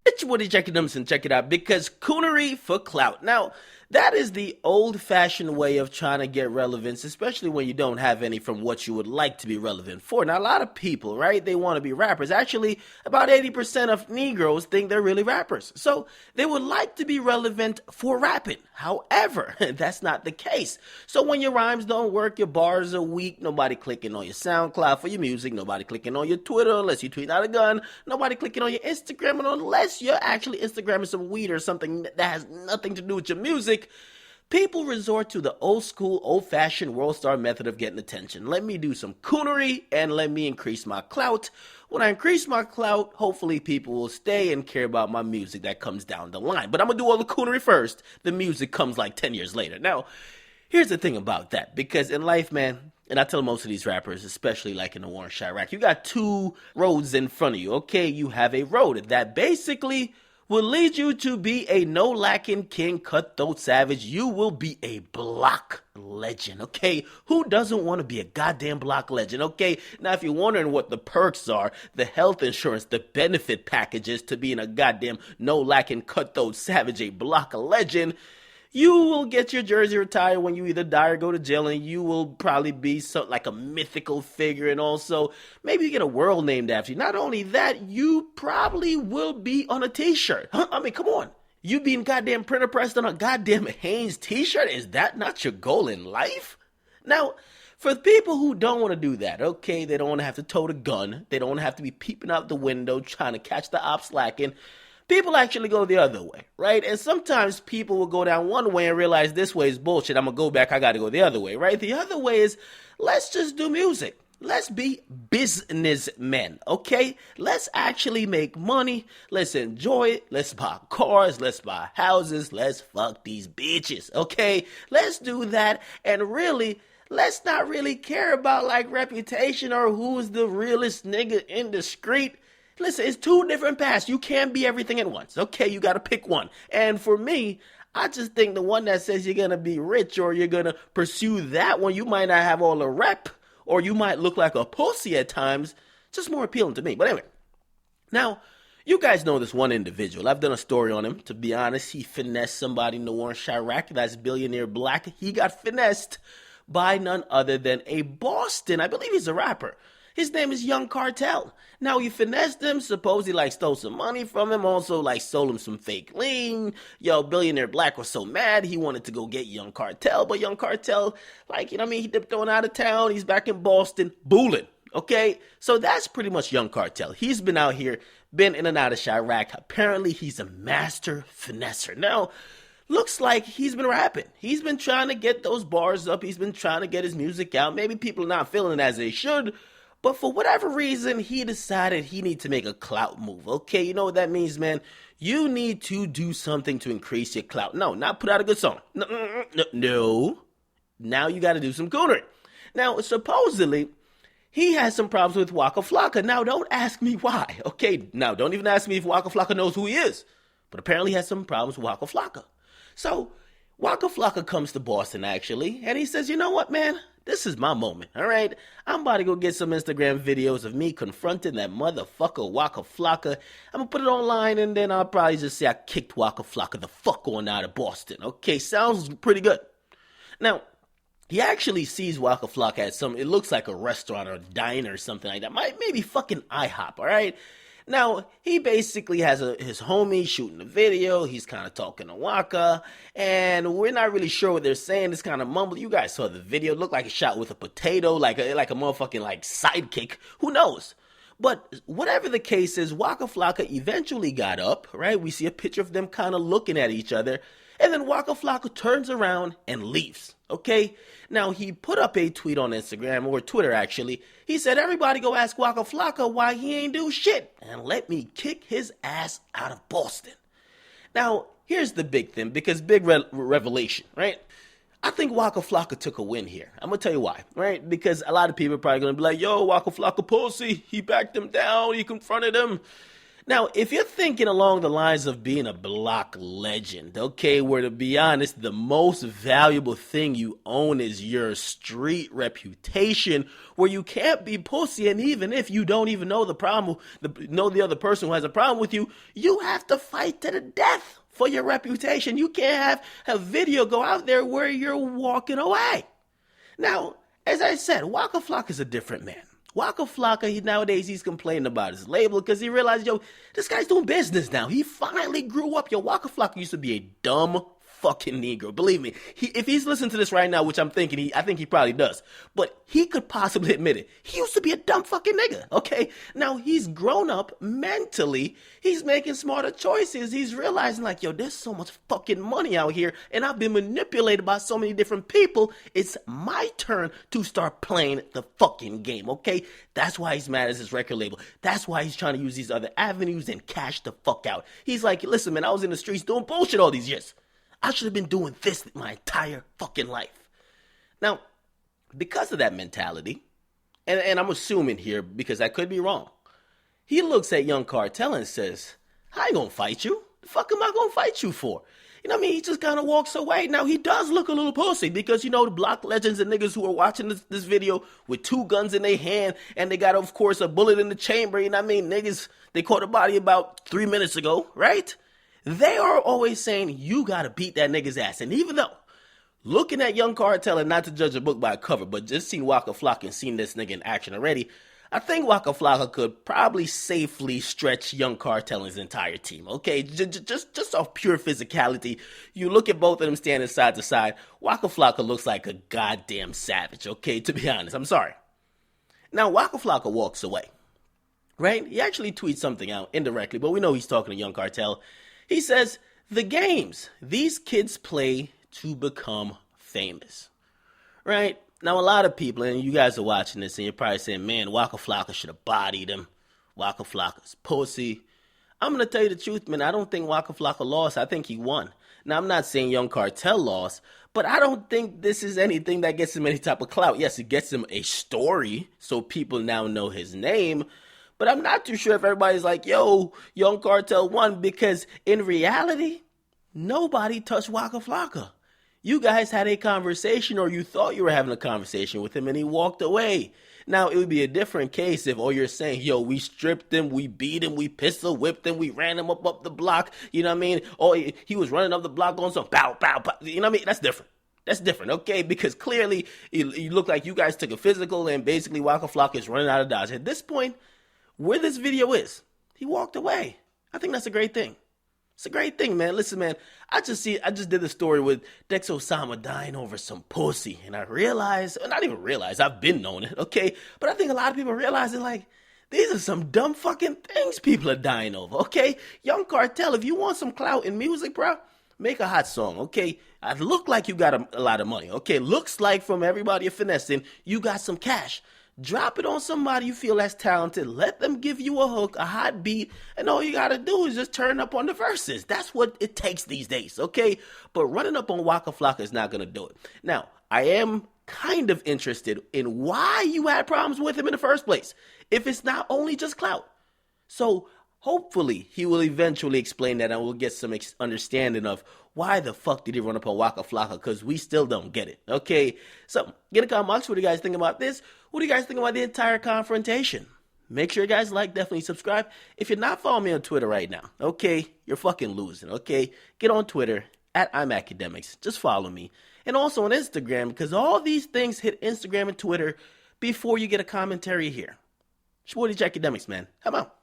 It's Woody Akademiks, check it out, because coonery for clout. Now, that is the old-fashioned way of trying to get relevance, especially when you don't have any from what you would like to be relevant for. Now, a lot of people, right, they want to be rappers. Actually, about 80% of Negroes think they're really rappers. So, they would like to be relevant for rapping. However, that's not the case. So, when your rhymes don't work, your bars are weak, nobody clicking on your SoundCloud for your music, nobody clicking on your Twitter unless you tweet out a gun, nobody clicking on your Instagram unless you're actually Instagramming some weed or something that has nothing to do with your music. People resort to the old school, old-fashioned world star method of getting attention. Let me do some coonery and let me increase my clout. When I increase my clout, hopefully people will stay and care about my music that comes down the line. But I'm going to do all the coonery first. The music comes like 10 years later. Now, here's the thing about that. Because in life, man, and I tell most of these rappers, especially like in the war in Chirac, you got two roads in front of you, okay? You have a road that basically will lead you to be a no-lacking king, cutthroat savage. You will be a block legend, okay? Who doesn't want to be a goddamn block legend, okay? Now, if you're wondering what the perks are, the health insurance, the benefit packages to being a goddamn no-lacking cutthroat savage, a block legend, you will get your jersey retired when you either die or go to jail, and you will probably be something like a mythical figure, and also maybe you get a world named after you. Not only that, you probably will be on a t-shirt. I mean, come on. You being goddamn printer pressed on a goddamn Hanes t-shirt? Is that not your goal in life? Now, for people who don't want to do that, okay, they don't want to have to tote a gun. They don't want to have to be peeping out the window trying to catch the ops slacking. People actually go the other way, right? And sometimes people will go down one way and realize this way is bullshit. I'm going to go back. I got to go the other way, right? The other way is, let's just do music. Let's be businessmen, okay? Let's actually make money. Let's enjoy it. Let's buy cars. Let's buy houses. Let's fuck these bitches, okay? Let's do that. And really, let's not really care about like reputation or who's the realest nigga in the street. Listen, it's two different paths. You can't be everything at once. Okay, you got to pick one. And for me, I just think the one that says you're going to be rich or you're going to pursue that one, you might not have all the rep or you might look like a pussy at times, just more appealing to me. But anyway, now, you guys know this one individual. I've done a story on him. To be honest, he finessed somebody in the war in Chirac. That's billionaire black. He got finessed by none other than a Boston, I believe he's a rapper. His name is Young Cartel. Now, he finessed him, suppose he stole some money from him, also sold him some fake lean. Yo, billionaire black was so mad, he wanted to go get Young Cartel, but Young Cartel, he dipped on out of town, he's back in Boston, booling, okay? So that's pretty much Young Cartel. He's been out here, been in and out of Chirac. Apparently, he's a master finesser. Now, looks like he's been rapping. He's been trying to get those bars up. He's been trying to get his music out. Maybe people are not feeling it as they should, but for whatever reason, he decided he needs to make a clout move. Okay, you know what that means, man? You need to do something to increase your clout. No, not put out a good song. No. Now you got to do some coonery. Now, supposedly, he has some problems with Waka Flocka. Now, don't ask me why. Okay, now, don't even ask me if Waka Flocka knows who he is. But apparently he has some problems with Waka Flocka. So, Waka Flocka comes to Boston, actually, and he says, you know what, man? This is my moment, all right? I'm about to go get some Instagram videos of me confronting that motherfucker Waka Flocka. I'm going to put it online, and then I'll probably just say I kicked Waka Flocka the fuck on out of Boston. Okay, sounds pretty good. Now, he actually sees Waka Flocka at it looks like a restaurant or a diner or something like that. Maybe fucking IHOP, all right? Now, he basically has his homie shooting a video. He's kind of talking to Waka, and we're not really sure what they're saying. It's kind of mumbled. You guys saw the video. It looked like a shot with a potato, like a motherfucking sidekick. Who knows? But whatever the case is, Waka Flocka eventually got up, right? We see a picture of them kind of looking at each other, and then Waka Flocka turns around and leaves, okay? Now, he put up a tweet on Instagram, or Twitter actually. He said, everybody go ask Waka Flocka why he ain't do shit, and let me kick his ass out of Boston. Now, here's the big thing, because revelation, right? I think Waka Flocka took a win here. I'm going to tell you why, right? Because a lot of people are probably going to be like, yo, Waka Flocka pussy, he backed him down, he confronted him. Now, if you're thinking along the lines of being a block legend, okay, where to be honest, the most valuable thing you own is your street reputation, where you can't be pussy, and even if you don't even know the other person who has a problem with you, you have to fight to the death for your reputation. You can't have video go out there where you're walking away. Now, as I said, Waka Flocka is a different man. Waka Flocka, nowadays he's complaining about his label because he realized, yo, this guy's doing business now. He finally grew up. Yo, Waka Flocka used to be a dumb fucking Negro. Believe me, if he's listening to this right now, which I think he probably does, but he could possibly admit it. He used to be a dumb fucking nigga, okay? Now he's grown up mentally. He's making smarter choices. He's realizing like, yo, there's so much fucking money out here and I've been manipulated by so many different people. It's my turn to start playing the fucking game, okay? That's why he's mad at his record label. That's why he's trying to use these other avenues and cash the fuck out. He's like, listen, man, I was in the streets doing bullshit all these years. I should have been doing this my entire fucking life. Now, because of that mentality, and I'm assuming here because I could be wrong, he looks at Young Cartel and says, I ain't gonna fight you. The fuck am I gonna fight you for? You know what I mean? He just kind of walks away. Now, he does look a little pussy because, you know, the block legends and niggas who are watching this video with 2 guns in their hand and they got, of course, a bullet in the chamber. You know what I mean? Niggas, they caught a body about 3 minutes ago, right? They are always saying, you gotta beat that nigga's ass. And even though, looking at Young Cartel, and not to judge a book by a cover, but just seen Waka Flocka and seen this nigga in action already, I think Waka Flocka could probably safely stretch Young Cartel and his entire team, okay? Just off pure physicality. You look at both of them standing side to side, Waka Flocka looks like a goddamn savage, okay? To be honest, I'm sorry. Now, Waka Flocka walks away, right? He actually tweets something out indirectly, but we know he's talking to Young Cartel. He says, the games these kids play to become famous, right? Now, a lot of people, and you guys are watching this, and you're probably saying, man, Waka Flocka should have bodied him. Waka Flocka's pussy. I'm going to tell you the truth, man. I don't think Waka Flocka lost. I think he won. Now, I'm not saying Young Cartel lost, but I don't think this is anything that gets him any type of clout. Yes, it gets him a story, so people now know his name. But I'm not too sure if everybody's like, yo, Young Cartel won, because in reality, nobody touched Waka Flocka. You guys had a conversation, or you thought you were having a conversation with him, and he walked away. Now, it would be a different case if all you're saying, yo, we stripped him, we beat him, we pistol whipped him, we ran him up the block, you know what I mean? Or he was running up the block going some pow, pow, pow, you know what I mean? That's different. That's different, okay? Because clearly, you look like you guys took a physical, and basically Waka Flocka is running out of dodge. At this point, where this video is, he walked away. I think that's a great thing. It's a great thing, man. Listen, man, I just did a story with Dex Osama dying over some pussy, and I realized, not even realized, I've been knowing it, okay? But I think a lot of people realize it, like, these are some dumb fucking things people are dying over, okay? Young Cartel, if you want some clout in music, bro, make a hot song, okay? I look like you got a lot of money, okay? Looks like from everybody you're finessing, you got some cash. Drop it on somebody you feel that's talented. Let them give you a hook, a hot beat, and all you gotta do is just turn up on the verses. That's what it takes these days, okay? But running up on Waka Flocka is not gonna do it. Now, I am kind of interested in why you had problems with him in the first place, if it's not only just clout. So hopefully he will eventually explain that, and we'll get some understanding of why the fuck did he run up on Waka Flocka, because we still don't get it, okay? So, get a comment box. What do you guys think about this? What do you guys think about the entire confrontation? Make sure you guys like, definitely subscribe. If you're not following me on Twitter right now, okay, you're fucking losing, okay? Get on Twitter, at I'm Akademiks. Just follow me. And also on Instagram, because all these things hit Instagram and Twitter before you get a commentary here. It's Akademiks, man. I'm out.